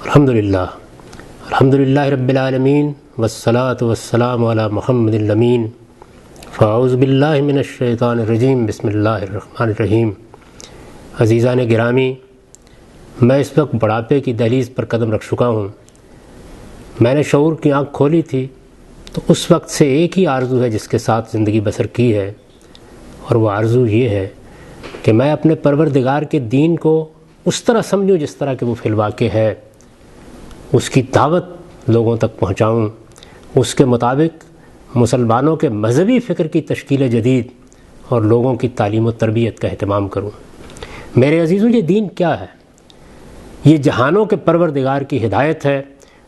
الحمدللہ رب العالمین والصلاة والسلام علی محمد الامین فاعوذ باللہ من الشیطان الرجیم بسم اللہ الرحمن الرحیم۔ عزیزان گرامی، میں اس وقت بڑھاپے کی دہلیز پر قدم رکھ چکا ہوں۔ میں نے شعور کی آنکھ کھولی تھی تو اس وقت سے ایک ہی آرزو ہے جس کے ساتھ زندگی بسر کی ہے، اور وہ آرزو یہ ہے کہ میں اپنے پروردگار کے دین کو اس طرح سمجھوں جس طرح کہ وہ فی الواقع ہے، اس کی دعوت لوگوں تک پہنچاؤں، اس کے مطابق مسلمانوں کے مذہبی فکر کی تشکیل جدید اور لوگوں کی تعلیم و تربیت کا اہتمام کروں۔ میرے عزیزوں، یہ دین کیا ہے؟ یہ جہانوں کے پروردگار کی ہدایت ہے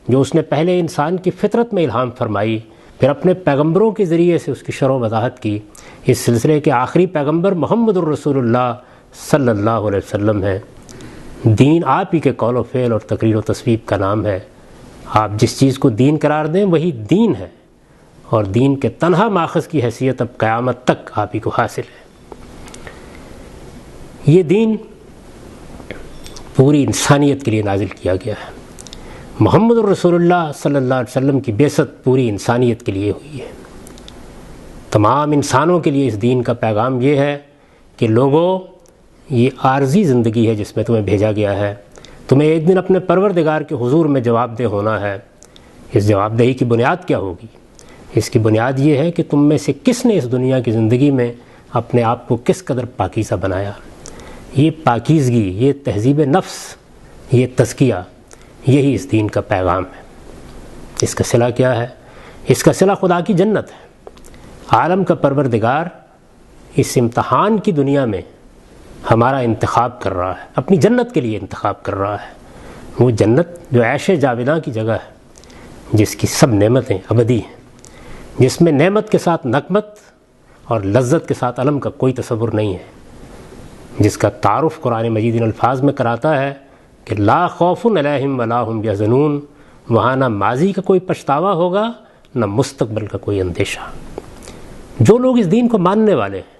جو اس نے پہلے انسان کی فطرت میں الہام فرمائی، پھر اپنے پیغمبروں کے ذریعے سے اس کی شرح و وضاحت کی۔ اس سلسلے کے آخری پیغمبر محمد الرسول اللہ صلی اللہ علیہ وسلم ہیں۔ دین آپ ہی کے قول و فعل اور تقریر و تصویب کا نام ہے۔ آپ جس چیز کو دین قرار دیں وہی دین ہے، اور دین کے تنہا ماخذ کی حیثیت اب قیامت تک آپ ہی کو حاصل ہے۔ یہ دین پوری انسانیت کے لیے نازل کیا گیا ہے۔ محمد الرسول اللہ صلی اللہ علیہ وسلم کی بعثت پوری انسانیت کے لیے ہوئی ہے۔ تمام انسانوں کے لیے اس دین کا پیغام یہ ہے کہ لوگوں، یہ عارضی زندگی ہے جس میں تمہیں بھیجا گیا ہے، تمہیں ایک دن اپنے پروردگار کے حضور میں جواب دہ ہونا ہے۔ اس جواب دہی کی بنیاد کیا ہوگی؟ اس کی بنیاد یہ ہے کہ تم میں سے کس نے اس دنیا کی زندگی میں اپنے آپ کو کس قدر پاکیزہ بنایا۔ یہ پاکیزگی، یہ تہذیب نفس، یہ تزکیہ، یہی اس دین کا پیغام ہے۔ اس کا صلہ کیا ہے؟ اس کا صلہ خدا کی جنت ہے۔ عالم کا پروردگار اس امتحان کی دنیا میں ہمارا انتخاب کر رہا ہے، اپنی جنت کے لیے انتخاب کر رہا ہے۔ وہ جنت جو عیش جاوداں کی جگہ ہے، جس کی سب نعمتیں ابدی ہیں، جس میں نعمت کے ساتھ نقمت اور لذت کے ساتھ الم کا کوئی تصور نہیں ہے، جس کا تعارف قرآن مجید ان الفاظ میں کراتا ہے کہ لا خوف علیہم ولا ہم یحزنون، وہاں نہ ماضی کا کوئی پچھتاوا ہوگا نہ مستقبل کا کوئی اندیشہ۔ جو لوگ اس دین کو ماننے والے ہیں،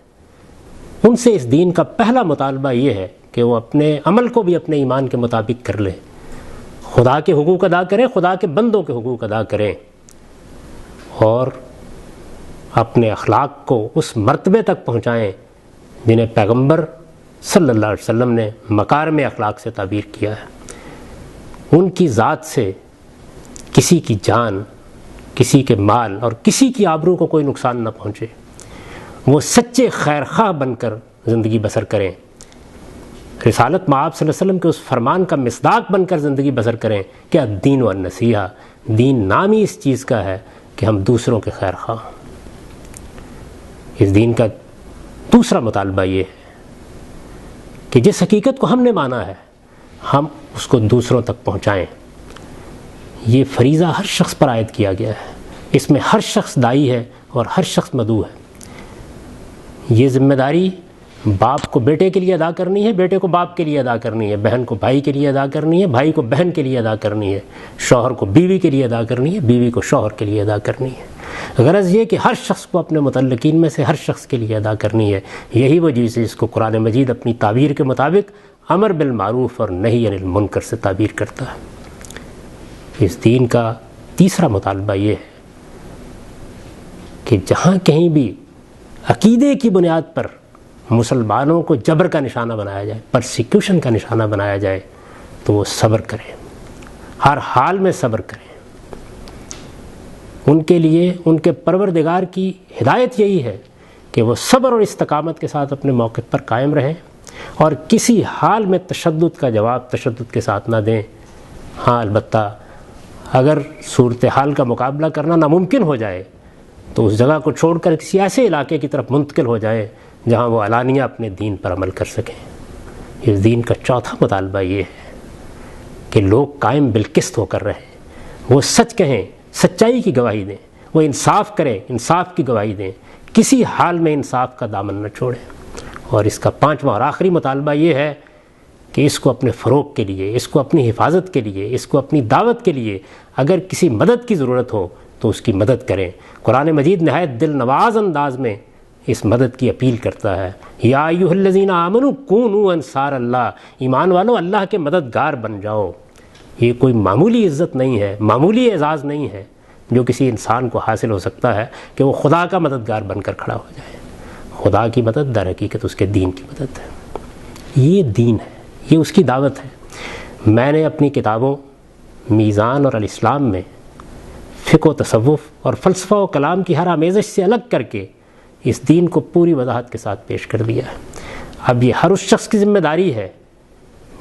ان سے اس دین کا پہلا مطالبہ یہ ہے کہ وہ اپنے عمل کو بھی اپنے ایمان کے مطابق کر لیں، خدا کے حقوق ادا کریں، خدا کے بندوں کے حقوق ادا کریں، اور اپنے اخلاق کو اس مرتبے تک پہنچائیں جنہیں پیغمبر صلی اللہ علیہ وسلم نے مکارم اخلاق سے تعبیر کیا ہے۔ ان کی ذات سے کسی کی جان، کسی کے مال اور کسی کی آبرو کو کوئی نقصان نہ پہنچے۔ وہ سچے خیر خواہ بن کر زندگی بسر کریں، رسالت مآب صلی اللہ علیہ وسلم کے اس فرمان کا مصداق بن کر زندگی بسر کریں کہ الدین والنصیحہ، دین نام ہی اس چیز کا ہے کہ ہم دوسروں کے خیر خواہ ہوں۔ اس دین کا دوسرا مطالبہ یہ ہے کہ جس حقیقت کو ہم نے مانا ہے ہم اس کو دوسروں تک پہنچائیں۔ یہ فریضہ ہر شخص پر عائد کیا گیا ہے، اس میں ہر شخص داعی ہے اور ہر شخص مدعو ہے۔ یہ ذمہ داری باپ کو بیٹے کے لیے ادا کرنی ہے، بیٹے کو باپ کے لیے ادا کرنی ہے، بہن کو بھائی کے لیے ادا کرنی ہے، بھائی کو بہن کے لیے ادا کرنی ہے، شوہر کو بیوی کے لیے ادا کرنی ہے، بیوی کو شوہر کے لیے ادا کرنی ہے۔ غرض یہ کہ ہر شخص کو اپنے متعلقین میں سے ہر شخص کے لیے ادا کرنی ہے۔ یہی وجہ سے اس کو قرآن مجید اپنی تعبیر کے مطابق امر بالمعروف اور نہی عن المنکر سے تعبیر کرتا ہے۔ اس دین کا تیسرا مطالبہ یہ ہے کہ جہاں کہیں بھی عقیدے کی بنیاد پر مسلمانوں کو جبر کا نشانہ بنایا جائے، پرسیکیوشن کا نشانہ بنایا جائے، تو وہ صبر کریں، ہر حال میں صبر کریں۔ ان کے لیے ان کے پروردگار کی ہدایت یہی ہے کہ وہ صبر اور استقامت کے ساتھ اپنے موقف پر قائم رہیں اور کسی حال میں تشدد کا جواب تشدد کے ساتھ نہ دیں۔ ہاں، البتہ اگر صورتحال کا مقابلہ کرنا ناممکن ہو جائے تو اس جگہ کو چھوڑ کر کسی ایسے علاقے کی طرف منتقل ہو جائے جہاں وہ علانیہ اپنے دین پر عمل کر سکیں۔ اس دین کا چوتھا مطالبہ یہ ہے کہ لوگ قائم بالقسط ہو کر رہیں، وہ سچ کہیں، سچائی کی گواہی دیں، وہ انصاف کریں، انصاف کی گواہی دیں، کسی حال میں انصاف کا دامن نہ چھوڑیں۔ اور اس کا پانچواں اور آخری مطالبہ یہ ہے کہ اس کو اپنے فروغ کے لیے، اس کو اپنی حفاظت کے لیے، اس کو اپنی دعوت کے لیے اگر کسی مدد کی ضرورت ہو تو اس کی مدد کریں۔ قرآن مجید نہایت دل نواز انداز میں اس مدد کی اپیل کرتا ہے۔ یا ایھا الذین آمنوا کونوا انصار اللہ، ایمان والو اللہ کے مددگار بن جاؤ۔ یہ کوئی معمولی عزت نہیں ہے، معمولی اعزاز نہیں ہے جو کسی انسان کو حاصل ہو سکتا ہے کہ وہ خدا کا مددگار بن کر کھڑا ہو جائے۔ خدا کی مدد در حقیقت اس کے دین کی مدد ہے۔ یہ دین ہے، یہ اس کی دعوت ہے۔ میں نے اپنی کتابوں میزان اور الاسلام میں فقہ و تصوف اور فلسفہ و کلام کی ہر آمیزش سے الگ کر کے اس دین کو پوری وضاحت کے ساتھ پیش کر دیا ہے۔ اب یہ ہر اس شخص کی ذمہ داری ہے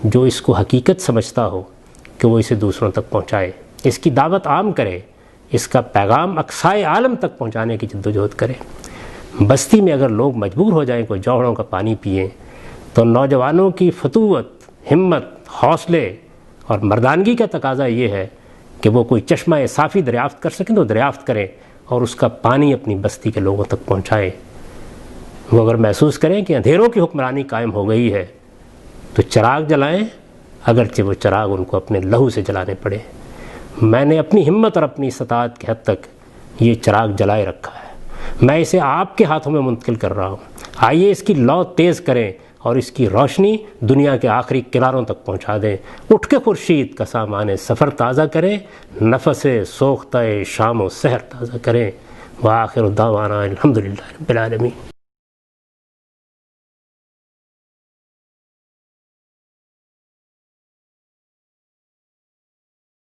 جو اس کو حقیقت سمجھتا ہو کہ وہ اسے دوسروں تک پہنچائے، اس کی دعوت عام کرے، اس کا پیغام اقصائے عالم تک پہنچانے کی جدوجہد کرے۔ بستی میں اگر لوگ مجبور ہو جائیں کوئی جوہڑوں کا پانی پئیں تو نوجوانوں کی فتوت، ہمت، حوصلے اور مردانگی کا تقاضا یہ ہے کہ وہ کوئی چشمہ صافی دریافت کر سکیں تو دریافت کریں اور اس کا پانی اپنی بستی کے لوگوں تک پہنچائیں۔ وہ اگر محسوس کریں کہ اندھیروں کی حکمرانی قائم ہو گئی ہے تو چراغ جلائیں، اگرچہ وہ چراغ ان کو اپنے لہو سے جلانے پڑے۔ میں نے اپنی ہمت اور اپنی استطاعت کی حد تک یہ چراغ جلائے رکھا ہے، میں اسے آپ کے ہاتھوں میں منتقل کر رہا ہوں۔ آئیے اس کی لو تیز کریں اور اس کی روشنی دنیا کے آخری کناروں تک پہنچا دیں۔ اٹھ کے خورشید کا سامان سفر تازہ کریں، نفس سوختہ شام و سحر تازہ کریں۔ وآخر دعوانا الحمدللہ رب العالمین۔